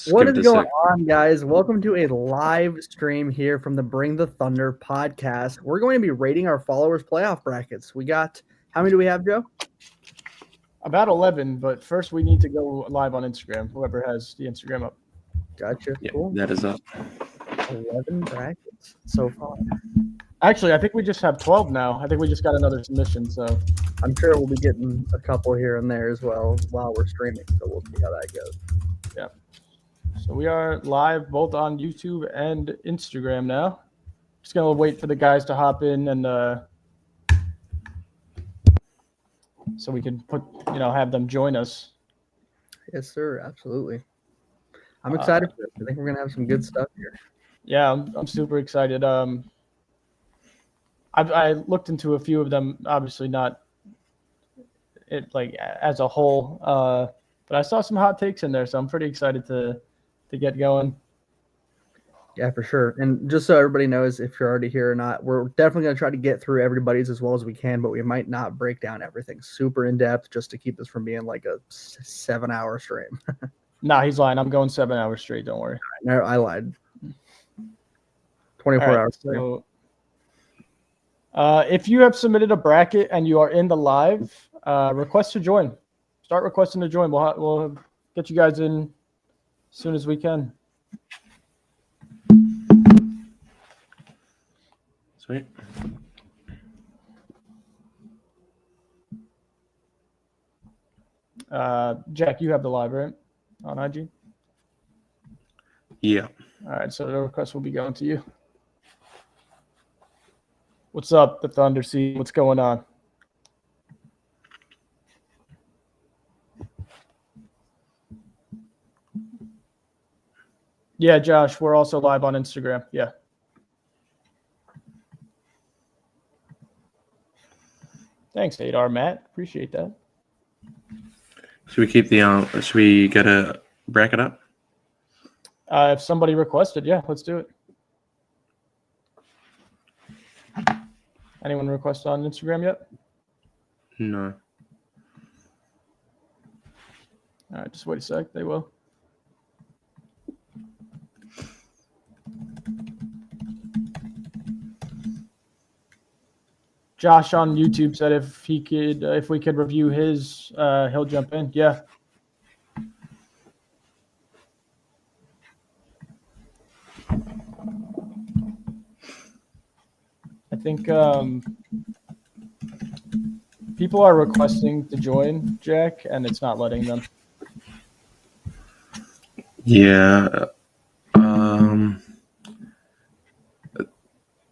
What is going on, guys? Welcome to a live stream here from the Bring the Thunder podcast. We're going to be rating our followers' playoff brackets. We got, how many do we have, Joe? About 11, but first we need to go live on Instagram, whoever has the Instagram up. Gotcha. Yeah, Cool. that is up. 11 brackets so far. Actually, I think we just have 12 now. I think we just got another submission, so I'm sure we'll be getting a couple here and there as well while we're streaming, so we'll see how that goes. yeah. So we are live both on YouTube and Instagram now. Just gonna wait for the guys to hop in and so we can have them join us. Yes, sir. Absolutely. I'm excited for this. I think we're gonna have some good stuff here. Yeah, I'm super excited. I looked into a few of them, obviously not it like as a whole, but I saw some hot takes in there, so I'm pretty excited to get going. Yeah, for sure. And just so everybody knows, if you're already here or not, we're definitely going to try to get through everybody's as well as we can, but we might not break down everything super in depth just to keep this from being like a 7-hour stream. Nah, he's lying. I'm going 7 hours straight. Don't worry. No, I lied. 24 hours. So, if you have submitted a bracket and you are in the live, request to join. Start requesting to join. We'll get you guys in as soon as we can. Sweet. Jack, you have the live, right? On IG? Yeah. All right, so the request will be going to you. What's up, the Thunder Sea? What's going on? Yeah, Josh, we're also live on Instagram. Yeah. Thanks, Adar, Matt. Appreciate that. Should we keep the should we get a bracket up? If somebody requested, yeah, let's do it. Anyone request on Instagram yet? No. All right, just wait a sec. They will. Josh on YouTube said if we could review his, he'll jump in. Yeah. I think people are requesting to join, Jack, and it's not letting them. Yeah.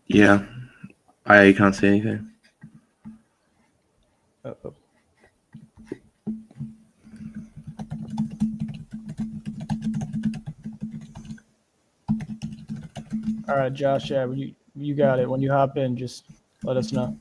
Yeah. I can't see anything. Uh-oh. All right, Josh. Yeah, you got it. When you hop in, just let us know.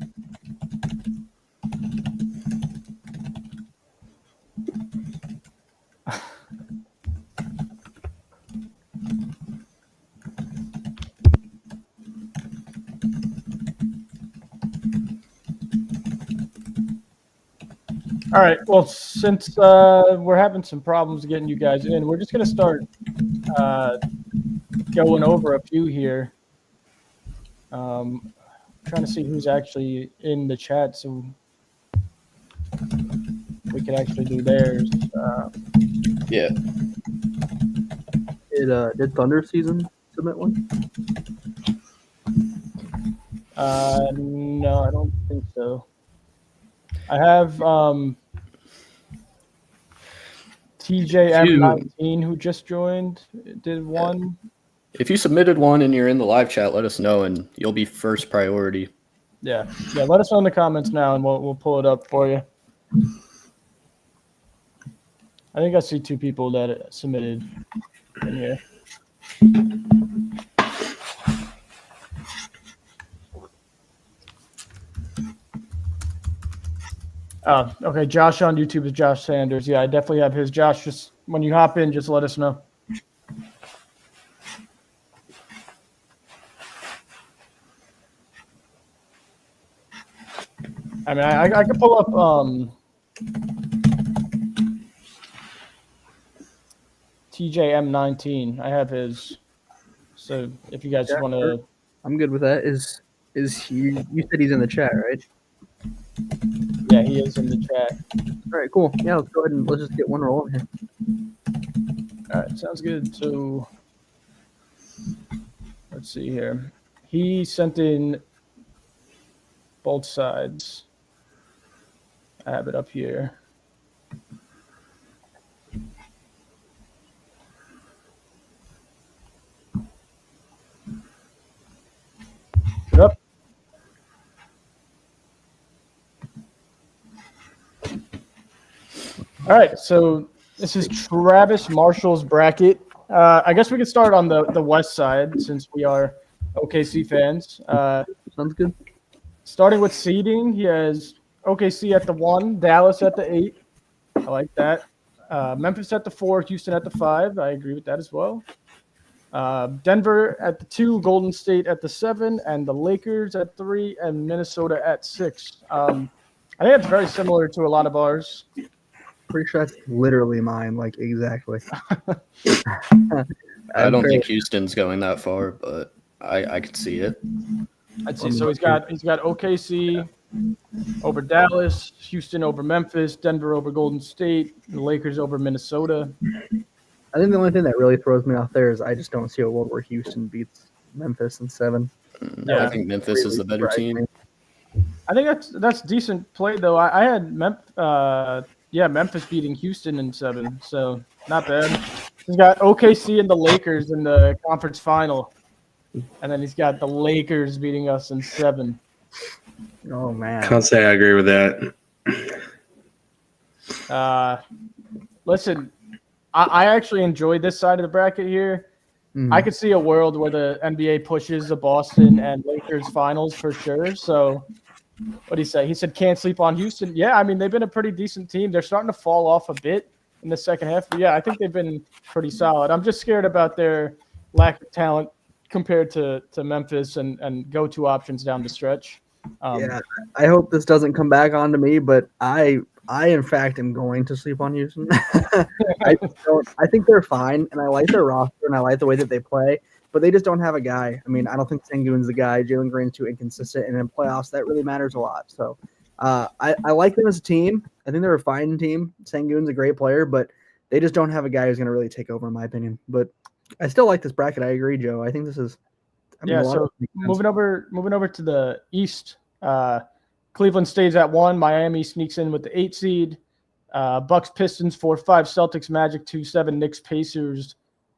All right. Well, since we're having some problems getting you guys in, we're just going to start going over a few here. Trying to see who's actually in the chat so we could actually do theirs. Yeah. Did Thunder Season submit one? No, I don't think so. I have TJM19 who just joined, did one. If you submitted one and you're in the live chat, let us know and you'll be first priority. Yeah. Let us know in the comments now and we'll pull it up for you. I think I see 2 people that submitted in here. Okay. Josh on YouTube is Josh Sanders. Yeah, I definitely have his. Josh, just when you hop in, just let us know. I mean, I could pull up TJM19. I have his. So if you guys Yeah, want sure. to, I'm good with that. Is he? You said he's in the chat, right? yeah, he is in the chat. All right, cool. Yeah, let's go ahead and let's just get one rolling here. All right, sounds good. So let's see here. He sent in both sides. I have it up here. Yep. All right, so this is Travis Marshall's bracket. I guess we could start on the west side since we are OKC fans. Sounds good. Starting with seeding, he has OKC at the 1, Dallas at the 8. I like that. Memphis at the 4, Houston at the 5. I agree with that as well. Denver at the 2, Golden State at the 7, and the Lakers at 3, and Minnesota at 6. I think it's very similar to a lot of ours. Pretty sure that's literally mine, like exactly. I don't think Houston's going that far, but I could see it. I'd see. So he's got OKC over Dallas, Houston over Memphis, Denver over Golden State, the Lakers over Minnesota. I think the only thing that really throws me off there is I just don't see a world where Houston beats Memphis in 7. Yeah, I think Memphis is the better team. I think that's decent play though. I had Memphis beating Houston in 7, so not bad. He's got OKC and the Lakers in the conference final, and then he's got the Lakers beating us in 7. Oh man! Can't say I agree with that. Listen, I actually enjoy this side of the bracket here. I could see a world where the NBA pushes the Boston and Lakers finals for sure. So what did he say? He said can't sleep on Houston. Yeah, I mean, they've been a pretty decent team. They're starting to fall off a bit in the second half. But yeah, I think they've been pretty solid. I'm just scared about their lack of talent compared to Memphis and go-to options down the stretch. Yeah, I hope this doesn't come back onto me, but I in fact am going to sleep on Houston. I think they're fine, and I like their roster, and I like the way that they play, but they just don't have a guy. I mean, I don't think Sengun's the guy. Jalen Green's too inconsistent, and in playoffs, that really matters a lot. So I like them as a team. I think they're a fine team. Sengun's a great player, but they just don't have a guy who's going to really take over, in my opinion. But I still like this bracket. I agree, Joe. I think this is so moving over to the East. Cleveland stays at 1. Miami sneaks in with the 8 seed. Bucks, Pistons 4-5. Celtics, Magic 2-7. Knicks, Pacers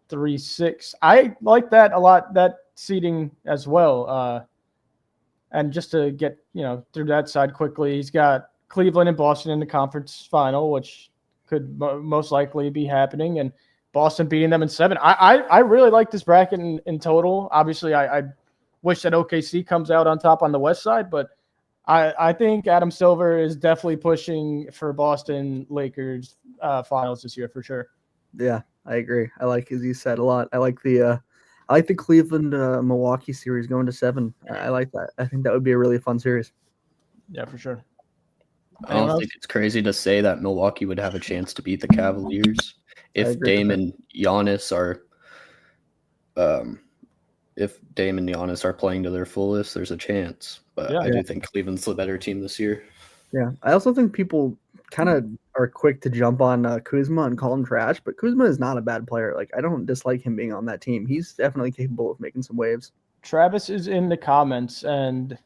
3-6. I like that a lot. That seeding as well. And just to get through that side quickly, he's got Cleveland and Boston in the conference final, which could most likely be happening, and Boston beating them in 7. I really like this bracket in total. Obviously, I wish that OKC comes out on top on the west side, but I think Adam Silver is definitely pushing for Boston Lakers finals this year for sure. Yeah, I agree. I like, as you said, a lot. I like the Cleveland Milwaukee series going to 7. I like that. I think that would be a really fun series. Yeah, for sure. I don't think it's crazy to say that Milwaukee would have a chance to beat the Cavaliers if Dame and Giannis are playing to their fullest. There's a chance, but I do think Cleveland's the better team this year. Yeah, I also think people kind of are quick to jump on Kuzma and call him trash, but Kuzma is not a bad player. Like, I don't dislike him being on that team. He's definitely capable of making some waves. Travis is in the comments, and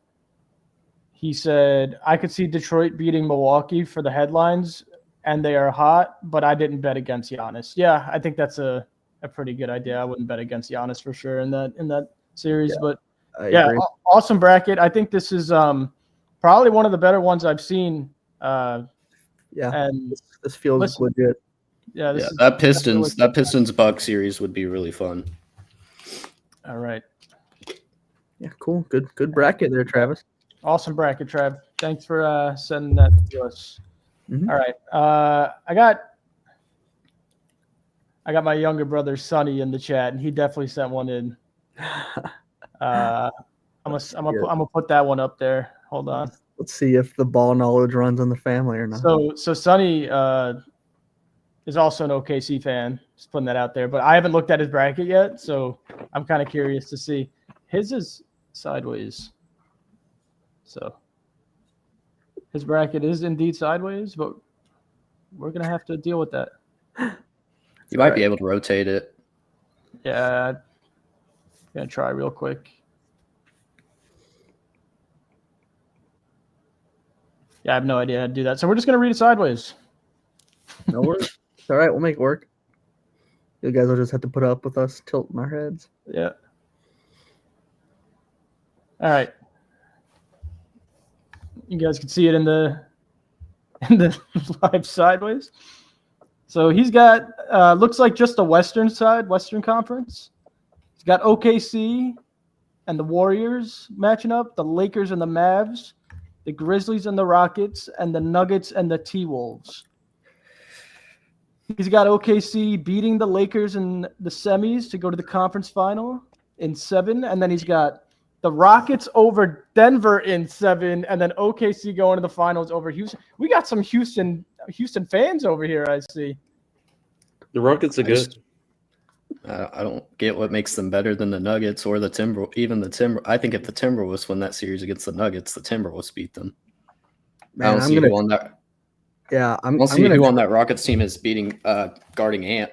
he said, I could see Detroit beating Milwaukee for the headlines, and they are hot, but I didn't bet against Giannis. Yeah, I think that's a pretty good idea. I wouldn't bet against Giannis for sure in that series. But awesome bracket. I think this is probably one of the better ones I've seen. And this feels legit. Yeah, that Pistons Bucks series would be really fun. All right. Yeah, cool. Good bracket there, Travis. Awesome bracket, Trav. Thanks for sending that to us. Mm-hmm. All right. I got my younger brother Sonny in the chat, and he definitely sent one in. I'm gonna put that one up there. Hold on. Let's see if the ball knowledge runs on the family or not. So Sonny is also an OKC fan. Just putting that out there. But I haven't looked at his bracket yet, so I'm kind of curious to see. His is sideways. So his bracket is indeed sideways, but we're going to have to deal with that. You might be able to rotate it. Yeah. I'm going to try real quick. Yeah, I have no idea how to do that. So we're just going to read it sideways. No worries. It's all right. We'll make it work. You guys will just have to put up with us tilting our heads. Yeah. All right. You guys can see it in the live sideways. So he's got looks like just the Western side, Western Conference. He's got OKC and the Warriors matching up, the Lakers and the Mavs, the Grizzlies and the Rockets, and the Nuggets and the T-Wolves. He's got OKC beating the Lakers in the semis to go to the conference final in 7, and then he's got the Rockets over Denver in 7, and then OKC going to the finals over Houston. We got some Houston fans over here, I see. The Rockets are good. I don't get what makes them better than the Nuggets or the Timber. Even the Timber. I think if the Timberwolves win that series against the Nuggets, the Timberwolves beat them. Man, I don't see who on that. Yeah, I don't see who on that Rockets team is guarding Ant.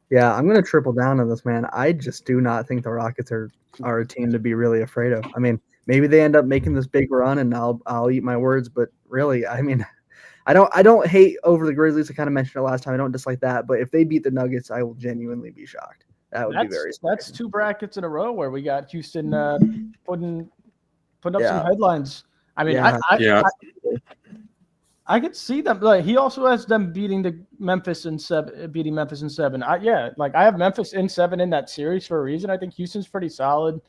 Yeah, I'm gonna triple down on this, man. I just do not think the Rockets are a team to be really afraid of. I mean, maybe they end up making this big run, and I'll eat my words. But really, I mean, I don't hate over the Grizzlies. I kind of mentioned it last time. I don't dislike that. But if they beat the Nuggets, I will genuinely be shocked. That would be very surprising. That's 2 brackets in a row where we got Houston putting up some headlines. I mean, I could see them. Like, he also has them beating Memphis in 7. I have Memphis in 7 in that series for a reason. I think Houston's pretty solid.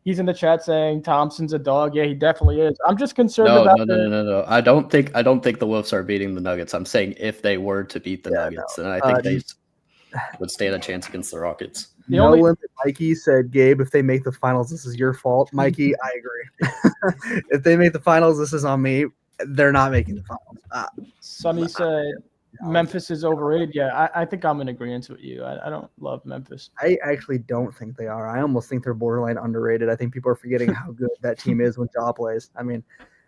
He's in the chat saying Thompson's a dog. Yeah, he definitely is. I'm just concerned about No. I don't think the Wolves are beating the Nuggets. I'm saying if they were to beat the Nuggets, then I think they would stand a chance against the Rockets. Limit Mikey said, Gabe, if they make the finals, this is your fault. Mikey, I agree. If they make the finals, this is on me. They're not making the finals. Sonny said Memphis is overrated. Yeah, I think I'm in agreement with you. I don't love Memphis. I actually don't think they are. I almost think they're borderline underrated. I think people are forgetting how good that team is when Ja plays. I mean,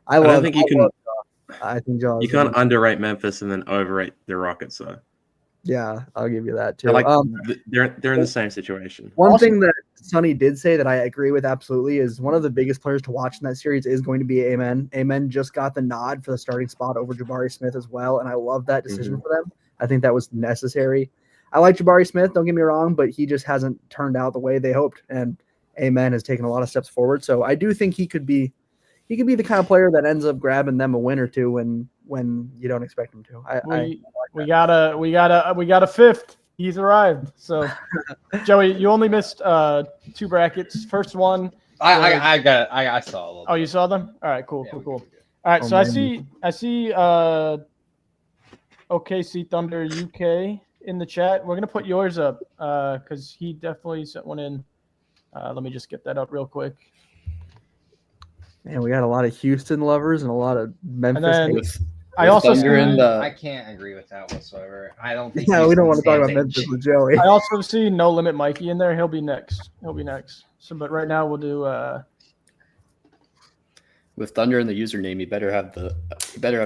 I think Ja. You can't underrate Memphis and then overrate the Rockets, though. Yeah, I'll give you that too. They're in the same situation. One thing that Sonny did say that I agree with absolutely is one of the biggest players to watch in that series is going to be Amen. Amen just got the nod for the starting spot over Jabari Smith as well, and I love that decision for them. I think that was necessary. I like Jabari Smith, don't get me wrong, but he just hasn't turned out the way they hoped, and Amen has taken a lot of steps forward. So I do think he could be the kind of player that ends up grabbing them a win or two when you don't expect him to. We got a 5th. He's arrived. So, Joey, you only missed 2 brackets. First one. I saw a little. Oh, you saw them? All right, cool. All right, so I see OKC Thunder UK in the chat. We're gonna put yours up because he definitely sent one in. Let me just get that up real quick. Man, we got a lot of Houston lovers and a lot of Memphis. I can't agree with that whatsoever. I don't think. Yeah, we don't want to talk about Memphis with Joey. I also see No Limit Mikey in there. He'll be next. So, but right now we'll do. With Thunder in the username, you better have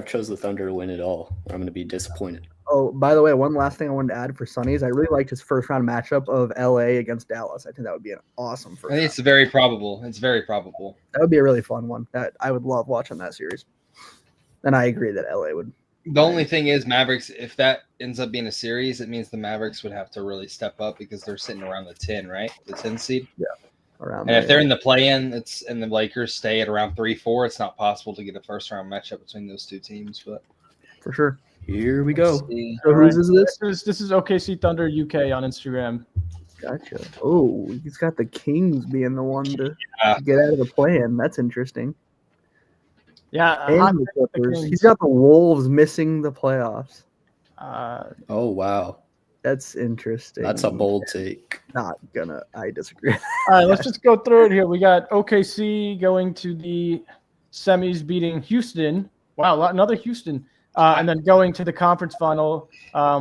chose the Thunder to win it all, or I'm going to be disappointed. Oh, by the way, one last thing I wanted to add for Sonny is I really liked his first round matchup of LA against Dallas. I think that would be an awesome first. I think it's very probable. That would be a really fun one. That I would love watching that series. And I agree that LA would. The only thing is Mavericks, if that ends up being a series, it means the Mavericks would have to really step up because they're sitting around the 10, right? The 10 seed. Yeah. Around. And if they're in the play-in, and the Lakers stay at around 3-4, it's not possible to get a first-round matchup between those 2 teams. But for sure. Here we go. So whose is this? This is OKC Thunder UK on Instagram. Gotcha. Oh, he's got the Kings being the one to get out of the play-in. That's interesting. Yeah, and the Clippers. He's got the Wolves missing the playoffs. Oh wow, that's interesting. That's a bold take. I disagree. All right, let's just go through it here. We got OKC going to the semis, beating Houston. Wow, another Houston, and then going to the conference final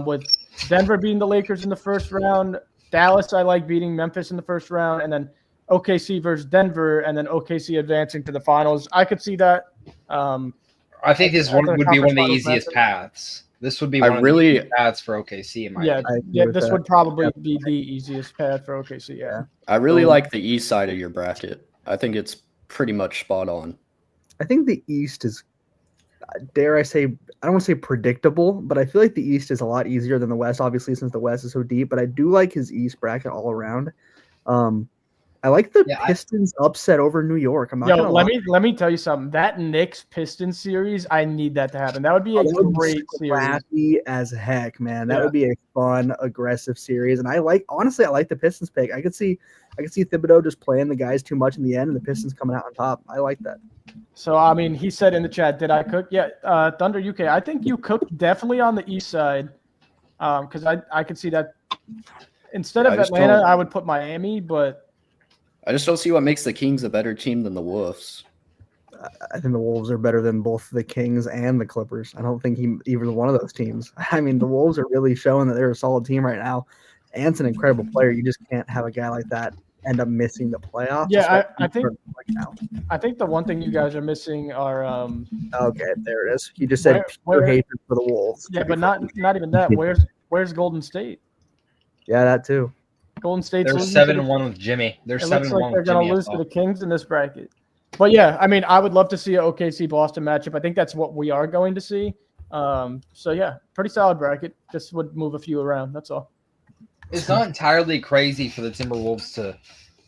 with Denver beating the Lakers in the first round. Dallas, I like beating Memphis in the first round, and then OKC versus Denver, and then OKC advancing to the finals. I could see that. I think this would be one of the easiest paths. This would be one of the easiest paths for OKC. In my opinion. This would probably be the easiest path for OKC. Yeah. I really like the east side of your bracket. I think it's pretty much spot on. I think the East is, dare I say, I don't want to say predictable, but I feel like the East is a lot easier than the West, obviously, since the West is so deep. But I do like his East bracket all around. I like the Pistons upset over New York. I'm not gonna let me tell you something. That Knicks Pistons series, I need that to happen. That would be a great series. Scrappy as heck, man. That would be a fun, aggressive series. And I like the Pistons pick. I could see Thibodeau just playing the guys too much in the end, and the Pistons coming out on top. I like that. So I mean, he said in the chat, "Did I cook?" Yeah, Thunder UK. I think you cooked definitely on the East side, because I could see that. Instead of Atlanta, I would put Miami, but. I just don't see what makes the Kings a better team than the Wolves. I think the Wolves are better than both the Kings and the Clippers. I don't think either one of those teams. I mean, the Wolves are really showing that they're a solid team right now. Ant's an incredible player. You just can't have a guy like that end up missing the playoffs. Yeah, I think the one thing you guys are missing are okay, there it is. You just said pure hatred for the Wolves. Yeah, but not even that. Where's Golden State? Yeah, that too. Golden State's they're 7-1 with Jimmy. They're 7-1 with Jimmy. They're going to lose to the Kings in this bracket. But yeah, I mean, I would love to see an OKC Boston matchup. I think that's what we are going to see. So yeah, pretty solid bracket. Just would move a few around. That's all. It's not entirely crazy for the Timberwolves to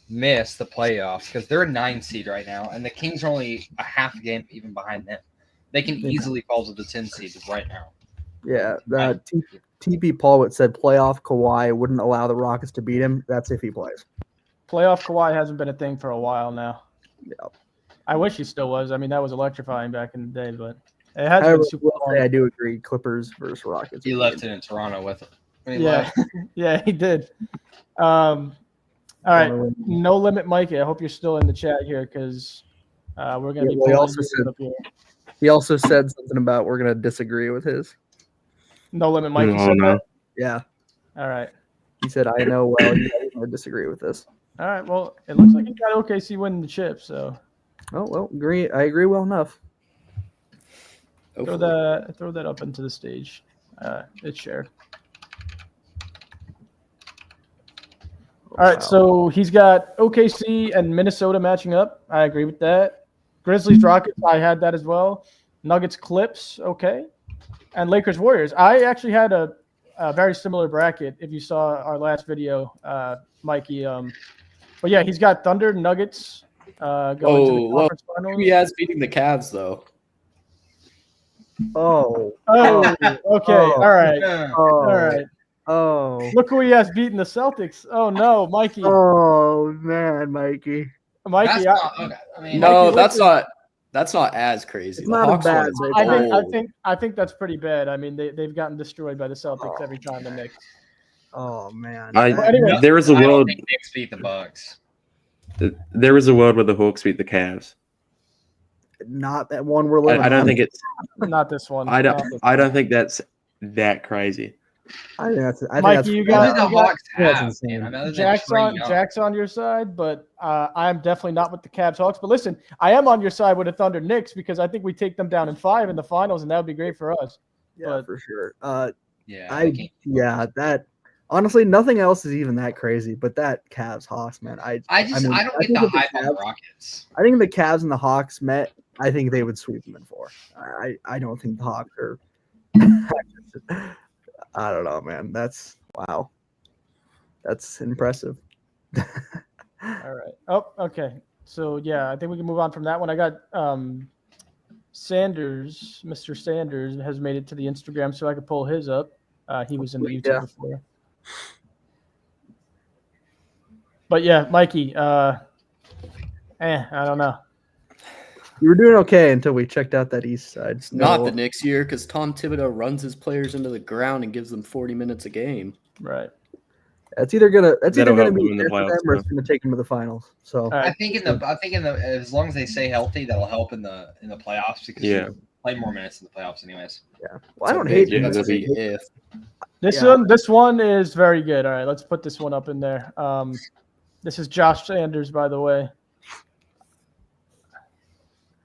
miss the playoffs because they're a 9 seed right now, and the Kings are only a half game even behind them. They can easily fall to the 10 seed right now. Yeah, TP Paulwitt said playoff Kawhi wouldn't allow the Rockets to beat him. That's if he plays. Playoff Kawhi hasn't been a thing for a while now. Yep. I wish he still was. I mean, that was electrifying back in the day, but it has been super long. I do agree. Clippers versus Rockets. He left it in Toronto with it. Yeah, he did. All right, No Limit Mikey. I hope you're still in the chat here because we're going to be up here. He also said something about we're going to disagree with his. No Limit Mikey. Yeah. All right. He said, I know well you guys would disagree with this. All right. Well, it looks like you got OKC winning the chip, so. Oh, well, I agree well enough. Throw that up into the stage. It's shared. All right, so he's got OKC and Minnesota matching up. I agree with that. Grizzlies, Rockets, I had that as well. Nuggets, Clips, okay. And Lakers, Warriors. I actually had a very similar bracket if you saw our last video, Mikey. But yeah, he's got Thunder, Nuggets going to the conference finals. He has beating the Cavs, though. Oh, okay. All right. All right. Oh. Look who he has beaten the Celtics. Oh, no, Mikey. Oh, man, Mikey. Mikey. That's not as crazy. It's not bad. I think that's pretty bad. I mean, they've gotten destroyed by the Celtics every time the Knicks. Oh man. There was a world. I don't think Knicks beat the Bucks. There was a world where the Hawks beat the Cavs. Not that one we're living. I don't think it's not this one. I don't think that's that crazy. I think that's Mikey, you got the Hawks have, man. Jack's on your side, but I'm definitely not with the Cavs Hawks. But listen, I am on your side with the Thunder Knicks because I think we take them down in 5 in the finals, and that would be great for us. Yeah, for sure. That honestly, nothing else is even that crazy. But that Cavs Hawks, man, I don't get the hype on the Rockets. I think if the Cavs and the Hawks met, I think they would sweep them in 4. I don't think the Hawks are. I don't know, man. That's wow. That's impressive. All right. Oh, okay. So yeah, I think we can move on from that one. I got Sanders. Mr. Sanders has made it to the Instagram, so I could pull his up. He was in the YouTube before. But yeah, Mikey. I don't know. You were doing okay until we checked out that east side. Not the Knicks year, because Tom Thibodeau runs his players into the ground and gives them 40 minutes a game. Right. That's either gonna be them or it's gonna take them to the finals. So I think as long as they stay healthy, that'll help in the playoffs because you play more minutes in the playoffs anyways. Yeah. Well, I don't hate it. This one is very good. All right, let's put this one up in there. This is Josh Sanders, by the way.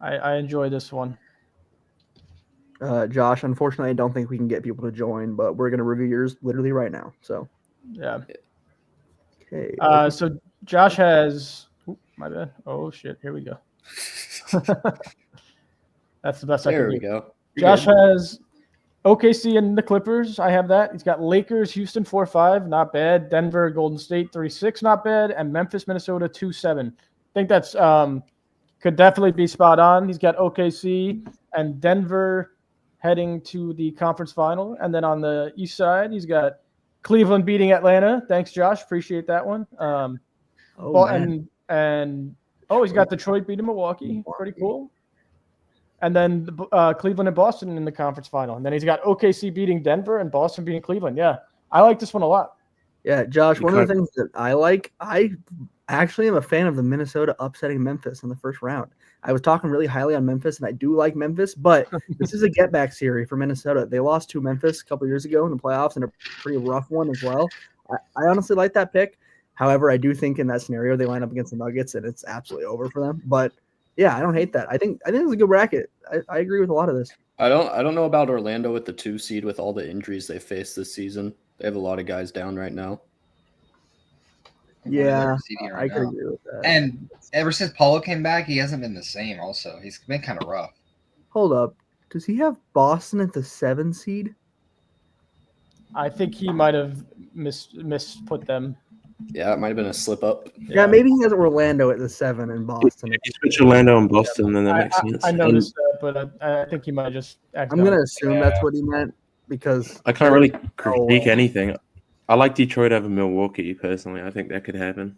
I enjoy this one. Josh, unfortunately, I don't think we can get people to join, but we're going to review yours literally right now. So, yeah. Okay. So Josh has. My bad. Oh shit! Here we go. That's the best I can do. There we go. Josh has OKC and the Clippers. I have that. He's got Lakers, Houston 4-5, not bad. Denver, Golden State 3-6, not bad. And Memphis, Minnesota 2-7. I think that's could definitely be spot on. He's got OKC and Denver heading to the conference final. And then on the east side, he's got Cleveland beating Atlanta. Thanks, Josh. Appreciate that one. He's got Detroit beating Milwaukee. Pretty cool. And then Cleveland and Boston in the conference final. And then he's got OKC beating Denver and Boston beating Cleveland. Yeah, I like this one a lot. Yeah, Josh, one of the things that I like, I actually am a fan of the Minnesota upsetting Memphis in the first round. I was talking really highly on Memphis, and I do like Memphis, but this is a get-back series for Minnesota. They lost to Memphis a couple years ago in the playoffs, and a pretty rough one as well. I honestly like that pick. However, I do think in that scenario they line up against the Nuggets, and it's absolutely over for them. But yeah, I don't hate that. I think it's a good bracket. I agree with a lot of this. I don't know about Orlando with the 2 seed with all the injuries they faced this season. They have a lot of guys down right now. Yeah, I can agree with that. And ever since Paulo came back, he hasn't been the same. Also, he's been kind of rough. Hold up, does he have Boston at the 7 seed? I think he might have misput them. Yeah, it might have been a slip up. Yeah, maybe he has Orlando at the 7 and Boston. If you switch Orlando and Boston, then that makes sense. I noticed that, but I think he might just. I'm going to assume that's what he meant because I can't really critique anything. I like Detroit over Milwaukee personally. I think that could happen.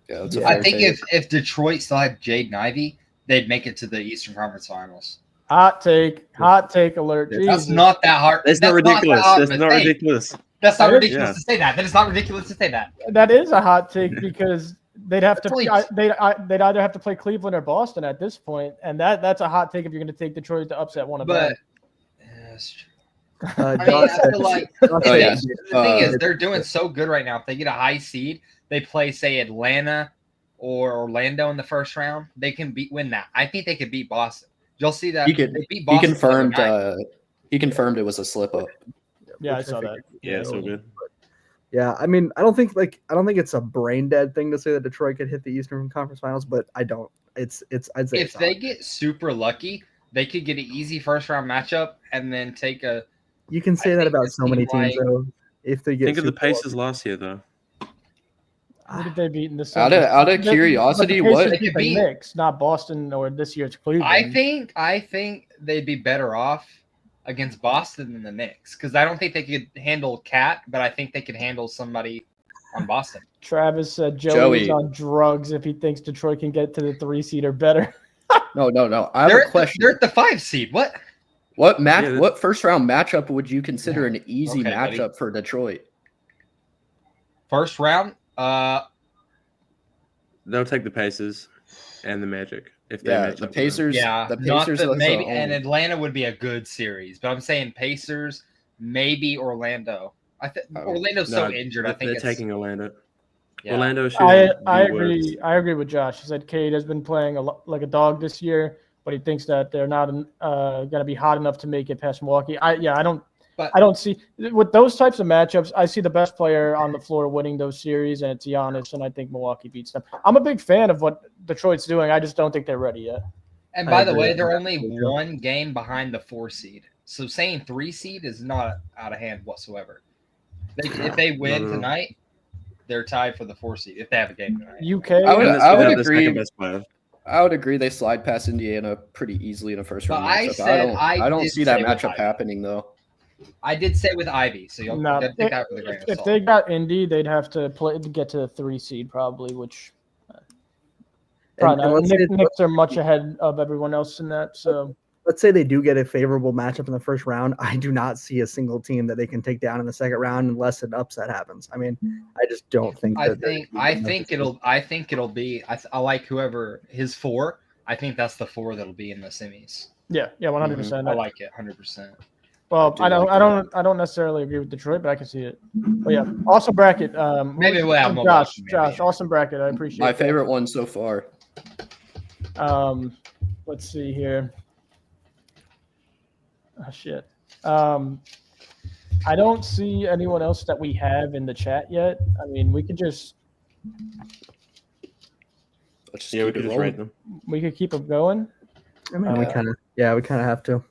Yeah, I think if Detroit still had Jaden Ivey, they'd make it to the Eastern Conference Finals. Hot take alert. That's Jesus. not that hard. That's not ridiculous. That's not ridiculous. That's not ridiculous to say that. That is not ridiculous to say that. That is a hot take because they'd have to they'd either have to play Cleveland or Boston at this point, and that's a hot take if you're going to take Detroit to upset one of them. That's true. I feel like the thing is they're doing so good right now. If they get a high seed, they play say Atlanta or Orlando in the first round. They can win that. I think they could beat Boston. You'll see that. He confirmed it was a slip up. Yeah, I saw that. Yeah, so good. Yeah, I mean, I don't think it's a brain dead thing to say that Detroit could hit the Eastern Conference Finals, but I don't. I'd say if they get super lucky, they could get an easy first round matchup and then take a. You can say that about so many teams, though. If they get think of the Pacers last year, though. Who did they beat in this? Out of curiosity, what? They could beat Knicks, not Boston or this year's Cleveland. I think they'd be better off against Boston than the Knicks because I don't think they could handle Cat, but I think they could handle somebody on Boston. Travis said Joey's on drugs if he thinks Detroit can get to the 3 seed or better. No. I have a question. They're at the 5 seed. What? What first round matchup would you consider an easy matchup for Detroit? First round, they'll take the Pacers and the Magic if they match the up. Pacers. Yeah, the Pacers maybe, and Atlanta would be a good series, but I'm saying Pacers, maybe Orlando. Orlando's so injured. I think they're taking Orlando. Yeah. Orlando should. I agree. I agree with Josh. He said Cade has been playing like a dog this year, but he thinks that they're not going to be hot enough to make it past Milwaukee. I don't see with those types of matchups. I see the best player on the floor winning those series, and it's Giannis. And I think Milwaukee beats them. I'm a big fan of what Detroit's doing. I just don't think they're ready yet. And by the way, they're only 1 game behind the 4 seed. So saying 3 seed is not out of hand whatsoever. If they win tonight, they're tied for the 4 seed. If they have a game tonight, UK. I would agree. I would agree they slide past Indiana pretty easily in a first round matchup. I don't see that matchup happening though. I did say with Ivy, so you'll take that with a grain of salt. If they got Indy, they'd have to get to the 3 seed probably, which probably not. Knicks are much ahead of everyone else in that. So let's say they do get a favorable matchup in the first round. I do not see a single team that they can take down in the second round unless an upset happens. I mean, I just don't think. I think it'll be. I like whoever his 4. I think that's the 4 that'll be in the semis. Yeah, 100%. I like it 100%. Well, do I don't, like I that. don't necessarily agree with Detroit, but I can see it. But yeah, awesome bracket. Maybe we'll have more Josh. maybe. Josh, awesome bracket. I appreciate My that. favorite one so far. Let's see here. Oh shit. I don't see anyone else that we have in the chat yet. I mean, we could just Let's just Yeah, we keep could it just rolling. rate them. keep them going. I mean, we kind of have to.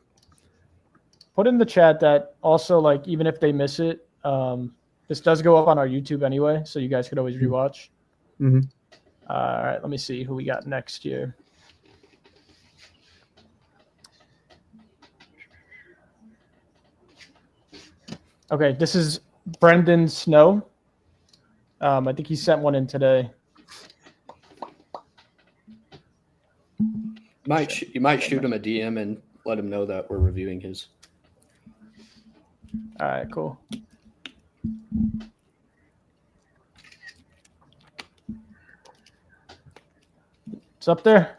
Put in the chat that also, like, even if they miss it, this does go up on our YouTube anyway, so you guys could always rewatch. Mm-hmm. All right, let me see who we got next year. Okay, this is Brendan Snow. I think he sent one in today. You might shoot him a DM and let him know that we're reviewing his. All right, cool. It's up there.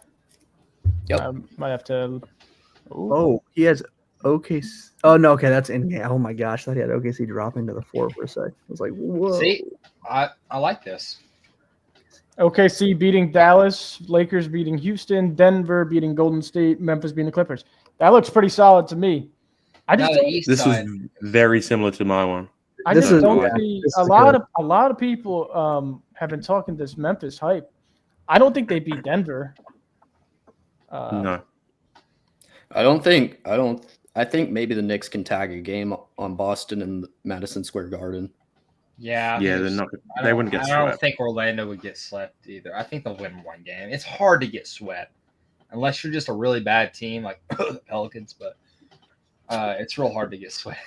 Yep. I might have to. Ooh. Oh, he has OKC. Oh no, okay, that's in game. Oh my gosh, I thought he had OKC dropping to the 4 for a sec. I was like, whoa. See, I like this. OKC beating Dallas, Lakers beating Houston, Denver beating Golden State, Memphis beating the Clippers. That looks pretty solid to me. I just Now the don't, East This was side. very similar to my one. I This just is- don't yeah, see this a is lot good. of people have been talking this Memphis hype. I don't think they beat Denver. No. I think maybe the Knicks can tag a game on Boston and Madison Square Garden. Yeah, I Yeah, think they're it's- not. I They don't- wouldn't get I don't swept. think Orlando would get swept either. I think they'll win one game. It's hard to get swept unless you're just a really bad team like Pelicans, but it's real hard to get swept.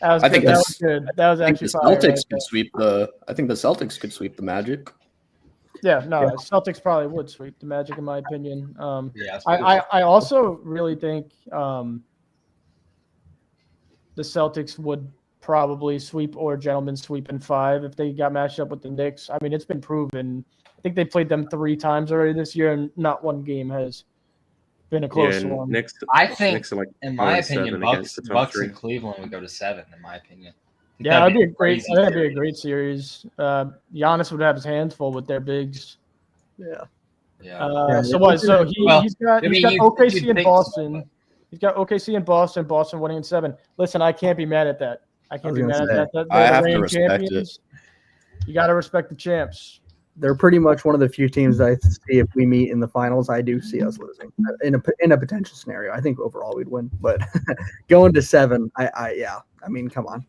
That was I good. think That this- was good. That was I think actually the fire Celtics right could sweep the. I think the Celtics could sweep the Magic. there. Yeah, no, Yeah. Celtics probably would sweep the Magic in my opinion. Yeah, it's I also really think the Celtics would probably sweep or gentlemen sweep in 5 if they got matched up with the Knicks. I mean, it's been proven. I think they played them 3 times already this year, and not one game has been a close Yeah, one. I think, Next are like in my 0-7 opinion, against the top Bucks 3. and Cleveland would go to 7. In my opinion, I think Yeah, that'd be a great. crazy I think that'd be a series. great series. Giannis would have his hands full with their bigs. Yeah. Yeah, Yeah, So what? So Well, he's got I mean, OKC you'd and think so, Boston. but- He's got OKC and Boston. Boston winning in 7. Listen, I can't be mad at that. I can't was be gonna mad say, at that. I They're the have to reigning respect it. champions. You got to respect the champs. They're pretty much one of the few teams that I see if we meet in the finals. I do see us losing in a potential scenario. I think overall we'd win, but going to 7, I mean, come on.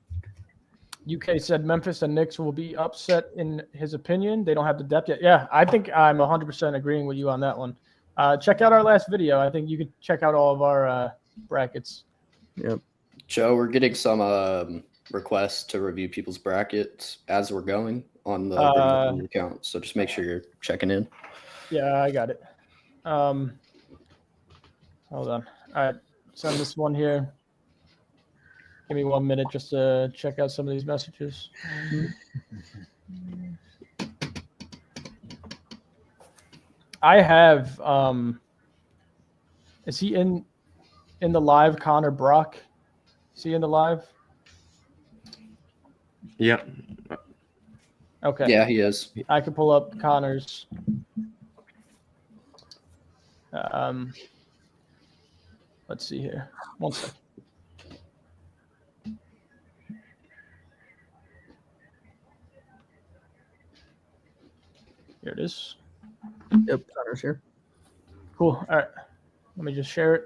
UK said Memphis and Knicks will be upset in his opinion. They don't have the depth yet. Yeah, I think I'm 100% agreeing with you on that one. Check out our last video. I think you could check out all of our brackets. Yep. Joe, we're getting some requests to review people's brackets as we're going on the video account. So just make sure you're checking in. Yeah, I got it. Hold on. All right, send this one here. Give me 1 minute just to check out some of these messages. I have is he in the live, Connor Brock? Is he in the live? Yeah. Okay. Yeah, he is. I could pull up Connor's. Let's see here. 1 second. Here it is. Yep, Connor's here. Cool. All right. Let me just share it.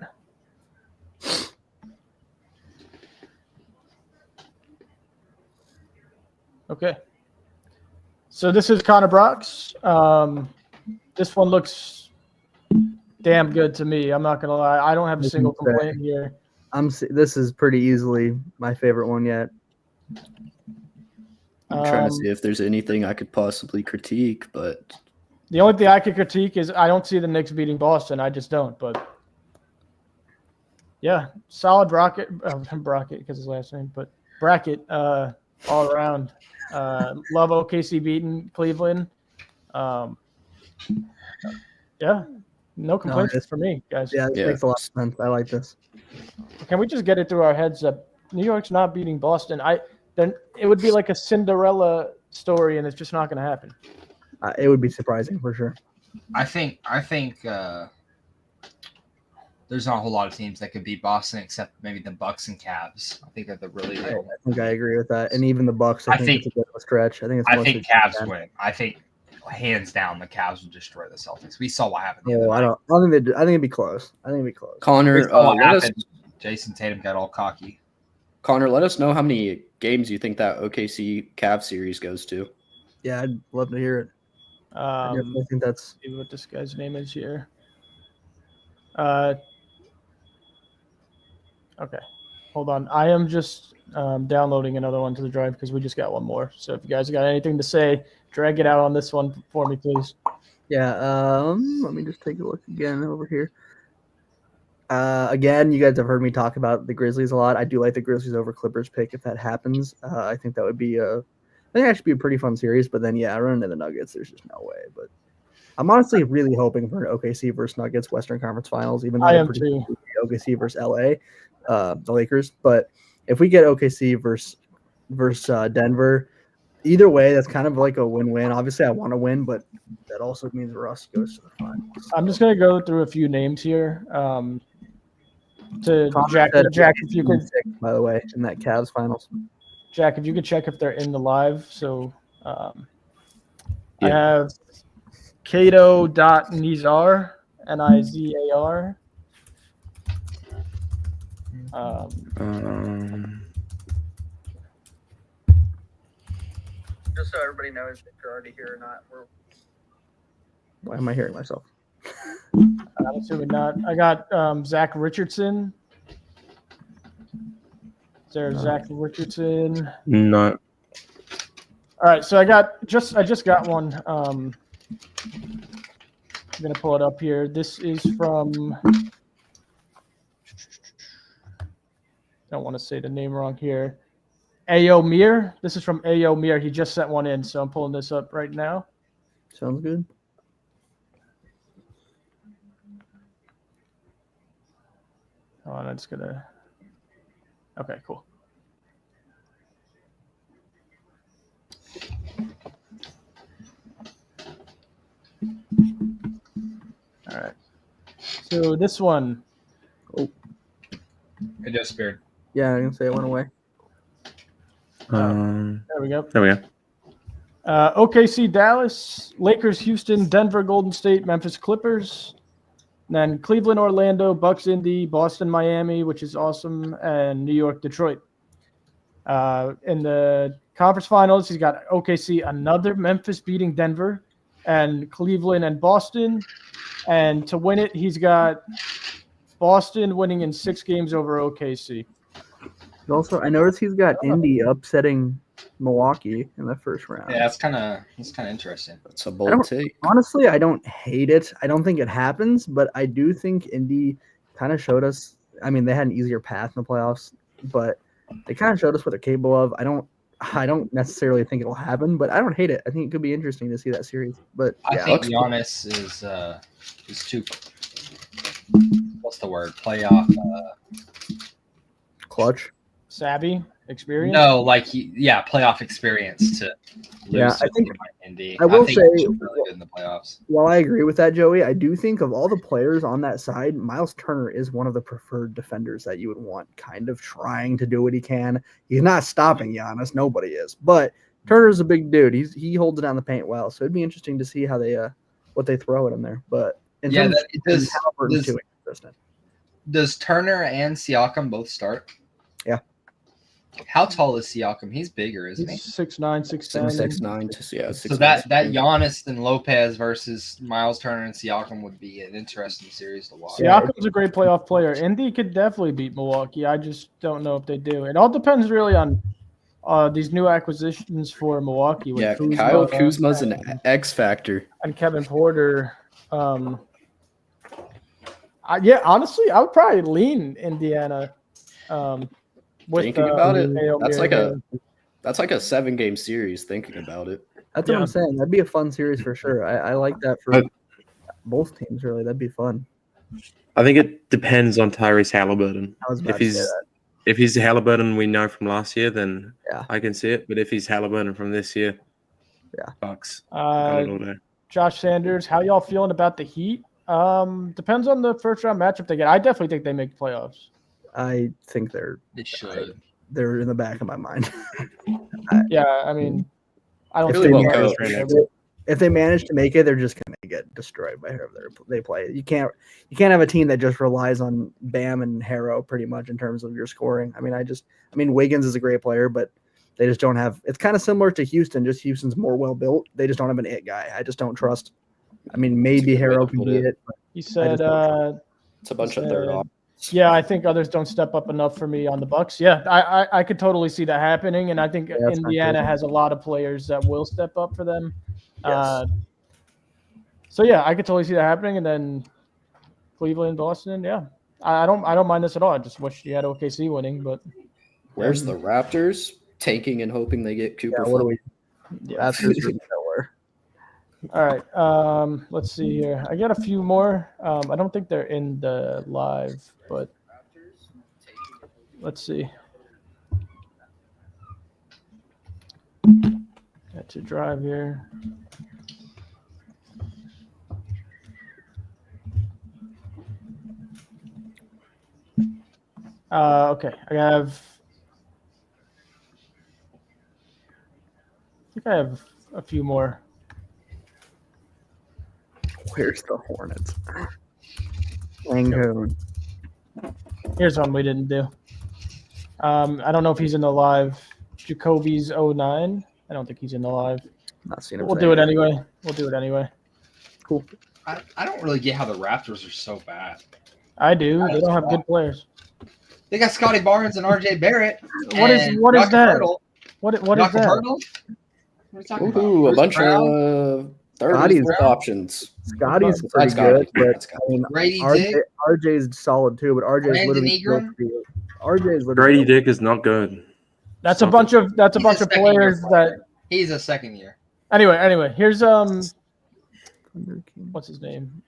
Okay. So this is Connor Brock's. This one looks damn good to me. I'm not gonna lie. I don't have a single complaint here. This is pretty easily my favorite one yet. I'm trying to see if there's anything I could possibly critique, but The only thing I could critique is I don't see the Knicks beating Boston. I just don't. But yeah, solid bracket because his last name, but bracket all around. Love OKC beating Cleveland. Yeah, No complaints it's- for me, guys. Yeah, this Yeah. makes a lot of sense. I like this. Can we just get it through our heads that New York's not beating Boston? Then it would be like a Cinderella story, and it's just not going to happen. It would be surprising for sure. I think there's not a whole lot of teams that could beat Boston except maybe the Bucks and Cavs. I think that they're really I real. think I agree with that, and even the Bucks. I think it's a bit of a stretch. I think it's. I mostly think Cavs win. I think hands down the Cavs will destroy the Celtics. We saw what happened. The Oh, other night. I think they. I think it'd be close. I think it'd be close. We Connor, saw what let us happened. Jason Tatum got all cocky. let us know how many games you think that OKC Cavs series goes to. Yeah, I'd love to hear it. I definitely think that's. See what this guy's name is here. Okay, hold on. I am just downloading another one to the drive because we just got one more. So if you guys got anything to say, drag it out on this one for me, please. Yeah. Let me just take a look again over here. Again, you guys have heard me talk about the Grizzlies a lot. I do like the Grizzlies over Clippers pick if that happens. I think that would be I think that should be a pretty fun series. But then, yeah, running into the Nuggets, there's just no way. But I'm honestly really hoping for an OKC versus Nuggets Western Conference Finals, even though I they're am pretty too. OKC versus LA, the Lakers. But if we get OKC versus Denver, either way, that's kind of like a win-win. Obviously, I want to win, but that also means Russ goes to the finals. I'm just gonna go through a few names here. To Connor Jack, said Jack, if you could, six, by the way, in that Cavs finals. Jack, if you could check if they're in the live. So I Yeah. have Cato.Nizar, Nizar. Just so everybody knows if you're already here or not, why am I hearing myself? I'm assuming not. I got Zach Richardson. Is there Zach Richardson? Not. All right, so I just got one. I'm gonna pull it up here. This is from. I don't want to say the name wrong here. Ayo Mir. This is from Ayo Mir. He just sent one in, so I'm pulling this up right now. Sounds good. Oh, I'm just gonna. Okay, cool. All right. So this one. It disappeared. Yeah, I'm gonna say it went away. There we go. There we go. OKC, Dallas, Lakers, Houston, Denver, Golden State, Memphis Clippers, then Cleveland, Orlando, Bucks, Indy, Boston, Miami, which is awesome, and New York, Detroit. In the conference finals, he's got OKC, another Memphis beating Denver, and Cleveland and Boston. And to win it, he's got Boston winning in 6 games over OKC. Also, I noticed he's got Indy upsetting Milwaukee in the first round. Yeah, that's kind of interesting. That's a bold take. Honestly, I don't hate it. I don't think it happens, but I do think Indy kind of showed us. I mean, they had an easier path in the playoffs, but they kind of showed us what they're capable of. I don't necessarily think it'll happen, but I don't hate it. I think it could be interesting to see that series. But I yeah, think Giannis is too. What's the word? Playoff. clutch. Savvy, experience. No, like playoff experience to lose. Yeah, I to think- Indy. I will think say- he's really good in the playoffs. While I agree with that, Joey, I do think of all the players on that side, Miles Turner is one of the preferred defenders that you would want, kind of trying to do what he can. He's not stopping Giannis, nobody is, but Turner's a big dude. He holds it down the paint well, so it'd be interesting to see how they what they throw at him there. But in terms of Halliburton, too inconsistent. Does Turner and Siakam both start? Yeah. How tall is Siakam? He's bigger, isn't he? He's 6'9", 6'10". 6'9" yeah. So that Giannis and Lopez versus Miles Turner and Siakam would be an interesting series to watch. Siakam's a great playoff player. Indy could definitely beat Milwaukee. I just don't know if they do. It all depends really on these new acquisitions for Milwaukee. With Yeah, Kuzma, Kyle Kuzma's an X factor. and Kevin Porter. Honestly, I would probably lean Indiana. Thinking about it, Ayo that's Mir. like a 7-game series. Thinking about it, That's what Yeah. I'm saying. That'd be a fun series for sure. I like that for. Both teams, really. That'd be fun. I think it depends on Tyrese Halliburton. I was about to say that. If he's Halliburton we know from last year, then Yeah. I can see it. But if he's Halliburton from this year, Bucks. Got it all day. Josh Sanders, how y'all feeling about the Heat? Depends on the first round matchup they get. I definitely think they make playoffs. I think They should. they're in the back of my mind. Yeah, I mean, I don't If think they they'll manage- If they manage to make it, they're just going to get destroyed by whoever they play. You can't have a team that just relies on Bam and Harrow pretty much in terms of your scoring. I mean, Wiggins is a great player, but they just don't have. It's kind of similar to Houston. Just Houston's more well built. They just don't have an it guy. I just don't trust. I mean, maybe Harrow can be it. But He said, It's a bunch of third off. yeah, I think others don't step up enough for me on the Bucks. Yeah, I could totally see that happening, and I think that's Indiana not has a lot of players that will step up for them. Yes. So yeah, I could totally see that happening, and then Cleveland, Boston. Yeah, I don't mind this at all. I just wish you had OKC winning, but Where's the Raptors tanking and hoping they get Cooper? what do we? yeah. Raptors are nowhere. All right. Let's see here. I got a few more. I don't think they're in the live, but let's see. Got to drive here. Okay. I think I have a few more. Where's the Hornets? Langone. Here's one we didn't do. I don't know if he's in the live. Jacoby's 09. I don't think he's in the live. Not seen him. We'll do it anyway. Cool. I don't really get how the Raptors are so bad. I do. They don't have good players. They got Scotty Barnes and RJ Barrett. What is and that? Dr. Hurdle. What is Dr. that? Hurdle? What are you talking Ooh, about? a bunch Brown, of third Scotty's and fourth Brown. options. Scotty's Besides pretty Scotty. good, but Scotty. I mean, Grady RJ, Dick. RJ's solid too. But RJ's Brandon literally Ingram? RJ's literally Grady Dick is not good. That's a bunch of He's a second-year players player. that. He's a second year. Anyway. Here's what's his name?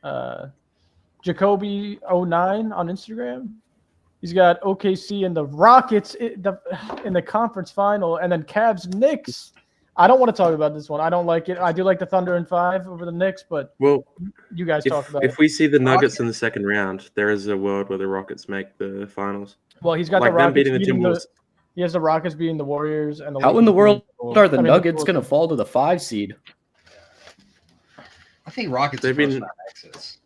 Jacoby 09 on Instagram. He's got OKC and the Rockets in the conference final, and then Cavs Knicks. I don't want to talk about this one. I don't like it. I do like the Thunder in 5 over the Knicks, but Well, you guys talk about it. if we see the Nuggets in the second round, there is a world where the Rockets make the finals. Well, he's got Like the them Rockets beating the beating Timberwolves. he has the Rockets beating the Warriors and the How in the Lakers world beating the Bulls. are the I mean, Nuggets Bulls- going to fall to the 5 seed? I think Rockets They've first been- round exits.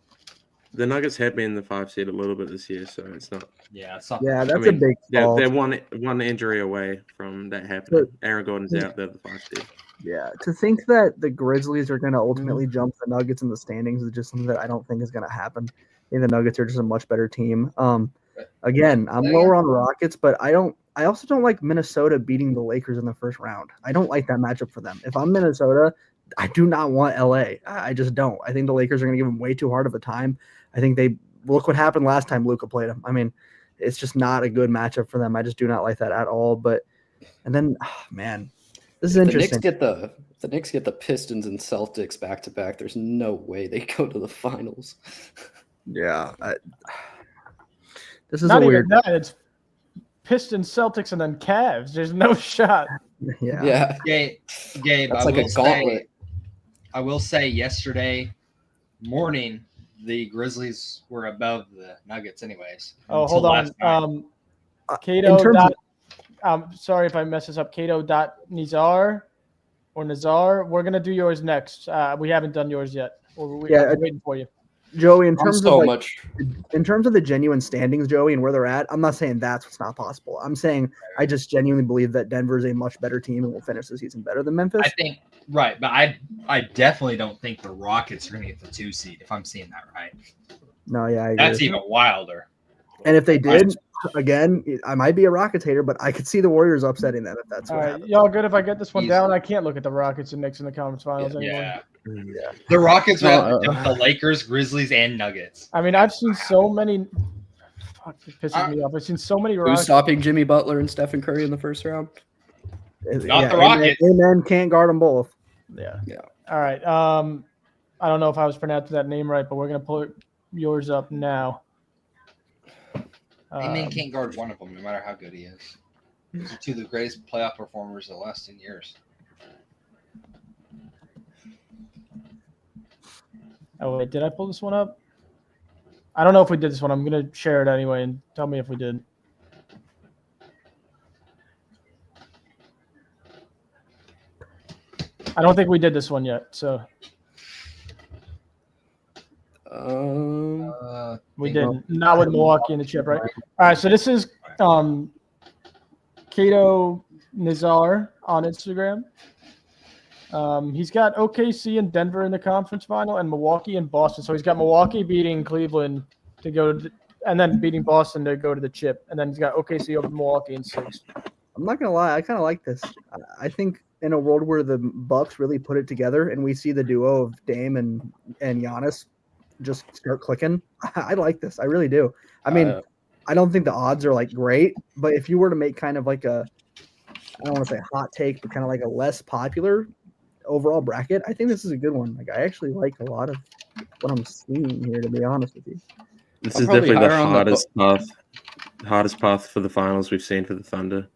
The Nuggets have been the 5 seed a little bit this year, so it's not. Yeah, it's not. Yeah, I that's mean, a big they're fault. one injury away from that happening. Aaron Gordon's out. They're the 5 seed. Yeah, to think that the Grizzlies are going to ultimately jump the Nuggets in the standings is just something that I don't think is going to happen. I think the Nuggets are just a much better team. Again, I'm lower on the Rockets, but I also don't like Minnesota beating the Lakers in the first round. I don't like that matchup for them. If I'm Minnesota, I do not want LA. I just don't. I think the Lakers are going to give them way too hard of a time. I think they look what happened last time Luka played them. I mean, it's just not a good matchup for them. I just do not like that at all. And then, man, this is interesting. The Knicks get the Pistons and Celtics back to back. There's no way they go to the finals. Yeah, this is Not a even weird. that. It's Pistons, Celtics, and then Cavs. There's no shot. Yeah. Gabe, That's like a gauntlet. I will say yesterday morning, the Grizzlies were above the Nuggets anyways. Oh, until hold on. last night. Cato. in terms Sorry if I mess this up. Cato.Nizar or Nazar. We're gonna do yours next. We haven't done yours yet. I'm waiting for you. Joey, in I'm terms so of much. in terms of the genuine standings, Joey, and where they're at, I'm not saying that's what's not possible. I'm saying I just genuinely believe that Denver is a much better team and will finish the season better than Memphis. I think right, but I definitely don't think the Rockets are going to get the 2 seed. If I'm seeing that right, No, yeah, I agree. that's even wilder. And if they did, again, I might be a Rockets hater, but I could see the Warriors upsetting them if that's All what right, happens. y'all good if I get this one Easy. down? I can't look at the Rockets and Knicks in the conference finals anymore. Yeah, Yeah. the Rockets will have to Uh, jump the Lakers, Grizzlies, and Nuggets. I mean, I've seen so many. Fuck, it pisses me off. I've seen so many Who's Rockets. stopping Jimmy Butler and Stephen Curry in the first round? Not the Rockets. Amen, can't guard them both. Yeah. Yeah. All right. I don't know if I was pronouncing that name right, but we're gonna pull yours up now. A-Man can't guard one of them, no matter how good he is. Those are two of the greatest playoff performers of the last 10 years. Oh wait, did I pull this one up? I don't know if we did this one. I'm gonna share it anyway and tell me if we did. I don't think we did this one yet, so we didn't. Not with Milwaukee in the chip, right? All right, so this is Kato Nizar on Instagram. He's got OKC and Denver in the conference final, and Milwaukee and Boston. So he's got Milwaukee beating Cleveland to go to, and then beating Boston to go to the chip, and then he's got OKC over Milwaukee in 6. I'm not gonna lie, I kind of like this. I think in a world where the Bucks really put it together, and we see the duo of Dame and Giannis just start clicking, I like this. I really do. I mean, I don't think the odds are like great, but if you were to make kind of like a, I don't want to say hot take, but kind of like a less popular overall bracket, I think this is a good one. Like, I actually like a lot of what I'm seeing here, to be honest with you. This is definitely the hardest path for the finals we've seen for the Thunder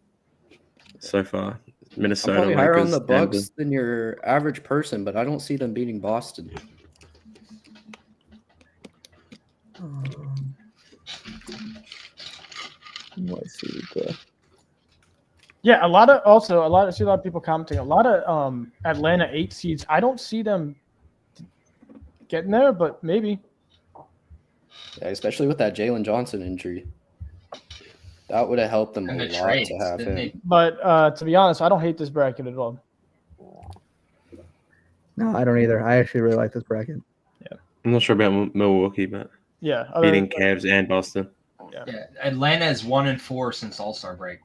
so far. Minnesota, I'm probably higher Lakers, on the Bucks Denver. than your average person, but I don't see them beating Boston. Let's see. Yeah, I see a lot of people commenting. A lot of Atlanta 8 seeds. I don't see them getting there, but maybe. Yeah, especially with that Jalen Johnson injury. That would have helped them a lot to have him. But to be honest, I don't hate this bracket at all. No, I don't either. I actually really like this bracket. Yeah. I'm not sure about Milwaukee, but beating Cavs and Boston. Yeah, Atlanta is 1-4 since All-Star break.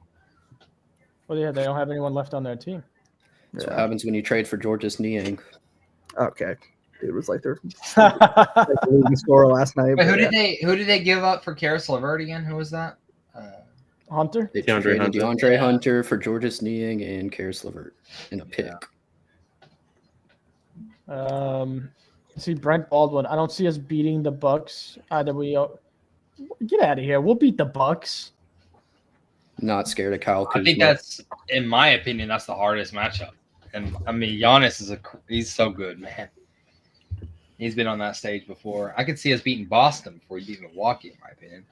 Well, yeah, they don't have anyone left on their team. That's what happens when you trade for Georges Niang. Okay. It was like their leading scorer last night. Wait, who did they give up for Karis LeVert again? Who was that? Hunter? They traded DeAndre Hunter for Georges Niang and Karis LeVert in a pick. See Brent Baldwin. I don't see us beating the Bucks. Either get out of here. We'll beat the Bucks. Not scared of Kyle Kuzma. I think that's, in my opinion, that's the hardest matchup. And I mean, Giannis he's so good, man. He's been on that stage before. I could see us beating Boston before we beat Milwaukee, in my opinion.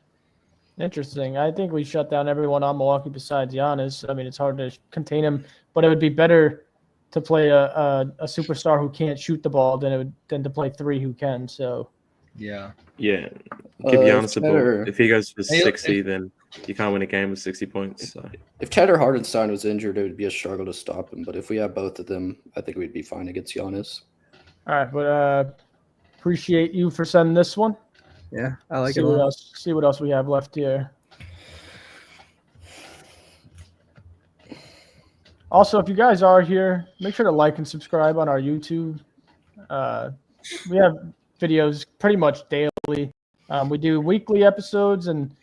Interesting. I think we shut down everyone on Milwaukee besides Giannis. I mean, it's hard to contain him, but it would be better to play a superstar who can't shoot the ball than to play 3 who can. So, yeah. Give Giannis a ball. If he goes for 60, then you can't win a game with 60 points. So. If Tedder Hardenstein was injured, it would be a struggle to stop him. But if we have both of them, I think we'd be fine against Giannis. All right, but appreciate you for sending this one. Yeah, I like it. See what else we have left here. Also, if you guys are here, make sure to like and subscribe on our YouTube. We have videos pretty much daily. We do weekly episodes, and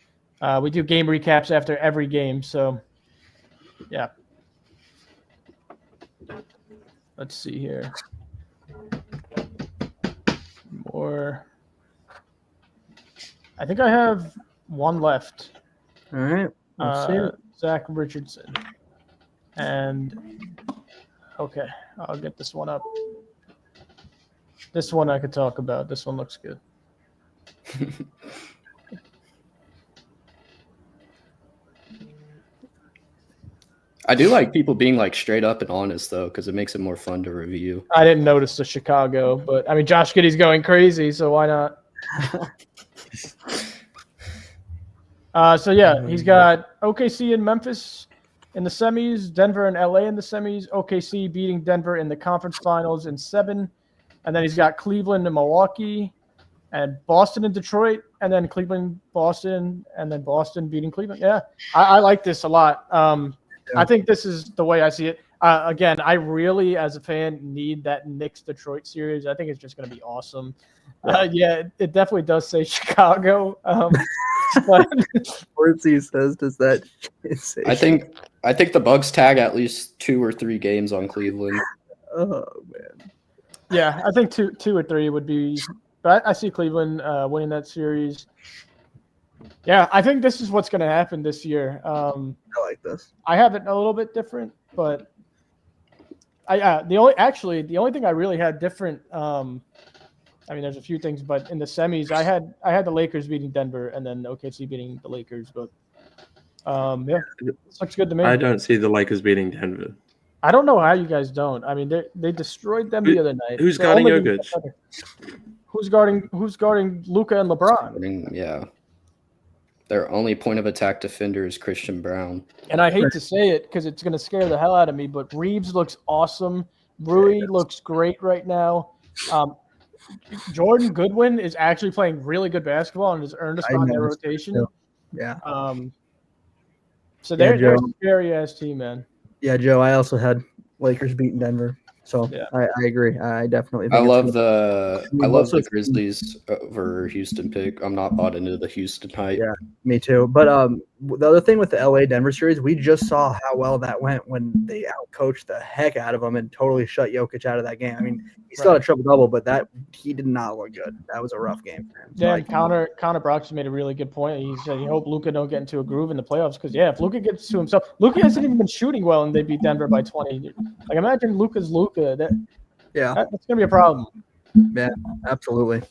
we do game recaps after every game. So, yeah. Let's see here. More. I think I have one left. All right. Let's see it. Zach Richardson. And, okay, I'll get this one up. This one I could talk about. This one looks good. I do like people being like straight up and honest though, because it makes it more fun to review. I didn't notice the Chicago, but I mean Josh Giddey's going crazy, so why not? So yeah, he's got OKC and Memphis in the semis, Denver and LA in the semis, OKC beating Denver in the conference finals in 7, and then he's got Cleveland and Milwaukee, and Boston and Detroit, and then Cleveland, Boston, and then Boston beating Cleveland. Yeah, I like this a lot. I think this is the way I see it. Again, I really, as a fan, need that Knicks-Detroit series. I think it's just going to be awesome. Yeah, it definitely does say Chicago. But Sportsy says, does that say I think the Bucks tag at least 2 or 3 games on Cleveland. Oh, man. Yeah, I think two or three would be. But I see Cleveland winning that series. Yeah, I think this is what's going to happen this year. I like this. I have it a little bit different, but the only thing I really had different. I mean, there's a few things, but in the semis, I had the Lakers beating Denver and then OKC beating the Lakers. But yeah, looks good to me. I don't see the Lakers beating Denver. I don't know how you guys don't. I mean, they destroyed them the other night. Who's guarding Jokic? Who's guarding Luka and LeBron? Yeah. Their only point of attack defender is Christian Brown. And I hate to say it because it's going to scare the hell out of me, but Reeves looks awesome. Rui looks great right now. Jordan Goodwin is actually playing really good basketball and has earned a spot in their rotation. Yeah. So they're a scary-ass team, man. Yeah, Joe, I also had Lakers beating Denver. So yeah. I agree. I definitely think I love the Grizzlies over Houston pick. I'm not bought into the Houston hype. Yeah, me too. But the other thing with the LA Denver series, we just saw how well that went when they outcoached the heck out of him and totally shut Jokic out of that game. I mean, he still had a triple double, but he did not look good. That was a rough game for him. Yeah, Connor Broxton made a really good point. He said he hoped Luka don't get into a groove in the playoffs because if Luka gets to himself, Luka hasn't even been shooting well and they beat Denver by 20. Like imagine Luka's Luka. That's gonna be a problem. Yeah, absolutely.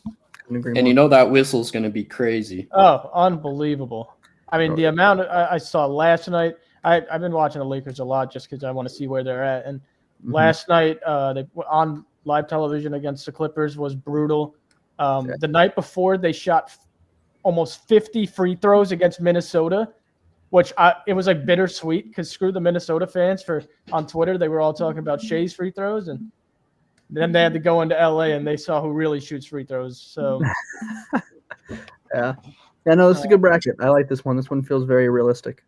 And you know that whistle's gonna be crazy. Oh, unbelievable! I mean, the amount I saw last night. I've been watching the Lakers a lot just because I want to see where they're at. And last night, they on live television against the Clippers was brutal. The night before, they shot almost 50 free throws against Minnesota, which it was like bittersweet because screw the Minnesota fans on Twitter. They were all talking about Shea's free throws and. Then they had to go into LA and they saw who really shoots free throws. So, yeah, no, this is a good bracket. I like this one. This one feels very realistic.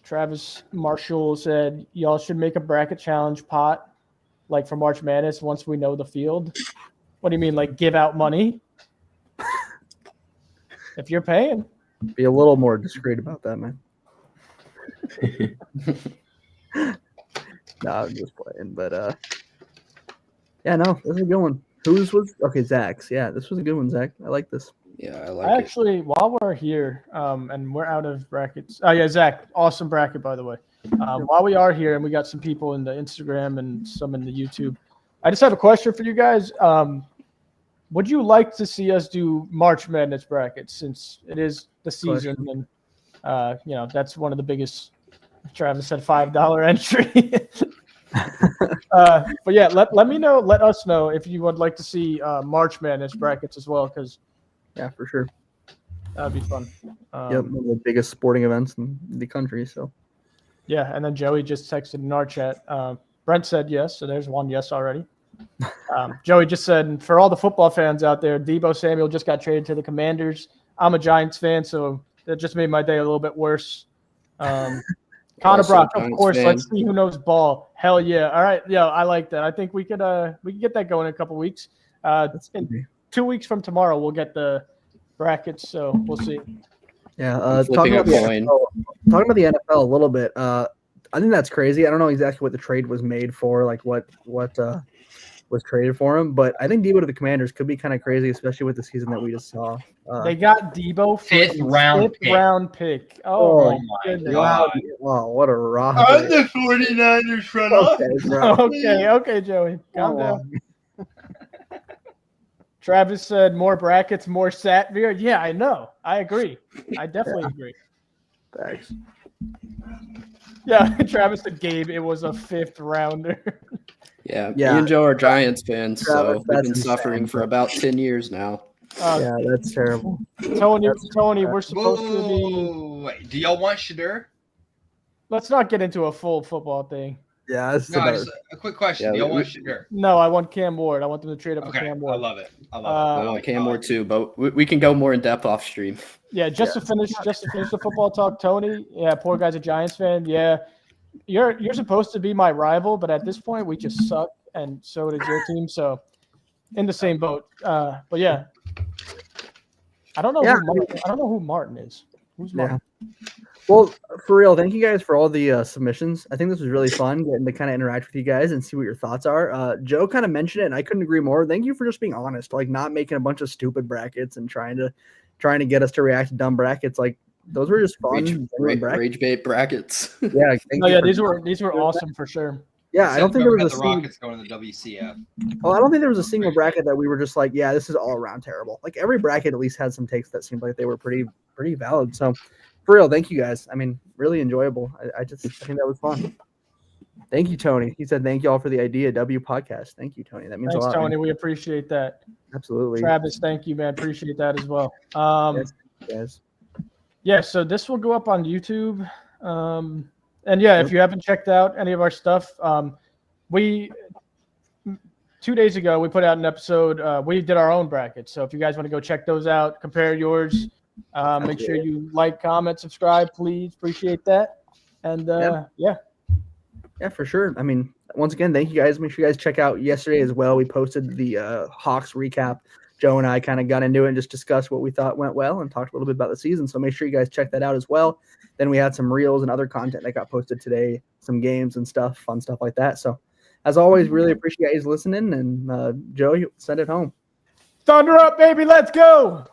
Travis Marshall said, "Y'all should make a bracket challenge pot, like for March Madness. Once we know the field." What do you mean, like give out money? If you're paying, be a little more discreet about that, man. No, I'm just playing, but yeah, no, this is a good one. Zach's. Yeah, this was a good one, Zach. I like this. Yeah, I like it. Actually, while we're here, and we're out of brackets. Oh yeah, Zach, awesome bracket by the way. While we are here, and we got some people in the Instagram and some in the YouTube. I just have a question for you guys. Would you like to see us do March Madness brackets since it is the season and that's one of the biggest. Travis said $5 entry. But yeah, let us know if you would like to see March Madness brackets as well, because for sure, that'd be fun. One of the biggest sporting events in the country. So yeah, and then Joey just texted in our chat. Brent said yes, so there's one yes already. Joey just said, for all the football fans out there, Deebo Samuel just got traded to the Commanders. I'm a Giants fan, so that just made my day a little bit worse. Connor Brock, of course. Fan. Let's see who knows ball. Hell yeah! All right, I like that. I think we could get that going in a couple weeks. In 2 weeks from tomorrow, we'll get the brackets. So we'll see. Yeah, talking about the NFL a little bit. I think that's crazy. I don't know exactly what the trade was made for, like what was traded for him, but I think Deebo to the Commanders could be kind of crazy, especially with the season that we just saw. They got Deebo fifth round pick. Oh my God! Wow, what a rock! I'm the 49ers front office. Okay, Joey, calm down. Travis said more brackets, more Satvir. Yeah, I know. I agree. I definitely agree. Thanks. Yeah, Travis said, Gabe, it was a 5th rounder. Yeah, me and Joe are Giants fans, so we've been suffering for about 10 years now. Yeah, that's terrible. Tony, we're supposed to be. Wait, do y'all want Shadur? Let's not get into a full football thing. Yeah, just a quick question. Yeah, do y'all want Shadur? No, I want Cam Ward. I want them to trade up for Cam Ward. I love it. I want Cam Ward too, but we can go more in depth off stream. Yeah, to finish the football talk, Tony. Yeah, poor guy's a Giants fan. Yeah, you're supposed to be my rival, but at this point we just suck, and so does your team. So in the same boat. But yeah, I don't know. I don't know who Martin is. Who's Martin? Well, for real, thank you guys for all the submissions. I think this was really fun getting to kind of interact with you guys and see what your thoughts are. Joe kind of mentioned it, and I couldn't agree more. Thank you for just being honest, like not making a bunch of stupid brackets and trying to get us to react to dumb brackets. Like those were just fun. Rage bait brackets. Yeah. These were awesome for sure. Yeah, I don't think there was a Rockets going to the WCF. Oh, I don't think there was a single bracket that we were just like, yeah, this is all around terrible. Like every bracket at least had some takes that seemed like they were pretty valid. So for real, thank you guys. I mean, really enjoyable. I think that was fun. Thank you, Tony. He said thank you all for the idea. W podcast. Thank you, Tony. That means a lot. Thanks, Tony. Man. We appreciate that. Absolutely. Travis, thank you, man. Appreciate that as well. Yes. Yeah, so this will go up on YouTube. And yeah, if you haven't checked out any of our stuff, 2 days ago we put out an episode. We did our own brackets. So if you guys want to go check those out, compare yours, make sure you like, comment, subscribe, please. Appreciate that. And yeah, for sure. I mean, once again, thank you guys. Make sure you guys check out yesterday as well. We posted the Hawks recap. Joe and I kind of got into it and just discussed what we thought went well and talked a little bit about the season. So make sure you guys check that out as well. Then we had some reels and other content that got posted today, some games and stuff, fun stuff like that. So as always, really appreciate you guys listening. And Joe, you send it home. Thunder up, baby. Let's go.